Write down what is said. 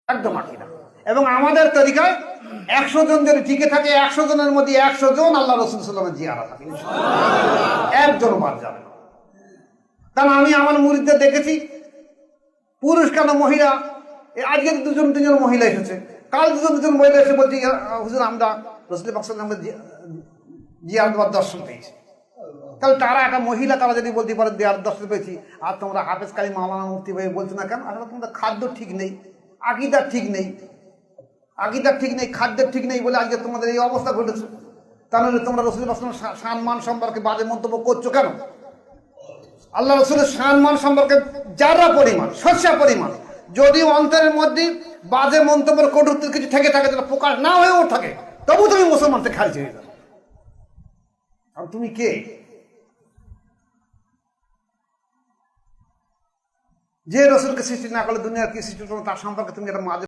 একদম আকিদা। এবং আমাদের তরিকায় 100 জন যদি টিকে থাকে, 100 জনের মধ্যে 100 জন আল্লাহ রসুল সাল্লামের জিয়ারত হবে, একজন বাদ যাবে না। কারণ আমি আমার মুরিদদের দেখেছি, পুরুষ কেন মহিলা, আজকে 2-3 মহিলা এসেছে, কাল 2-3 মহিলা এসে বলছি হুজুর আমরা রসুল পাক সাল্লাল্লাহু আলাইহি ওয়াসাল্লামের জিয়ারত বা দর্শন পেয়েছি। তাহলে তারা একটা মহিলা, তারা যদি বলতে পারে জিয়ারত দর্শন পেয়েছি, আর তোমরা হাফেজ কালী মাওলানা মুফতি হয়ে বলছো না কেন? আসলে তোমাদের খাদ্য ঠিক নেই, আকিদা ঠিক নেই, আকিদা ঠিক নেই, খাদ্যের ঠিক নেই বলে আজকে তোমাদের এই অবস্থা ঘটেছে। তাহলে তোমরা রসুল পাক সাল্লাল্লাহু আলাইহি ওয়াসাল্লামের সম্মান সম্পর্কে বাজে মন্তব্য করছো কেন? আল্লাহ রসুলের সম্মান সম্পর্কে যারা পরিমাণ, শস্যা পরিমাণ যদি অন্তরের মধ্যে বাজে মন্তব্যের কটূক্তির কিছু থেকে থাকে, তাহলে প্রকাশ না হয়েও থাকে, তবু তুমি মুসলমান থেকে খারিজ হয়ে যাবে। আর তুমি কে? যে রসুলকে সৃষ্টি না করলে দুনিয়ার কি সৃষ্টি করবে তার সম্পর্কে তুমি একটা মাঝে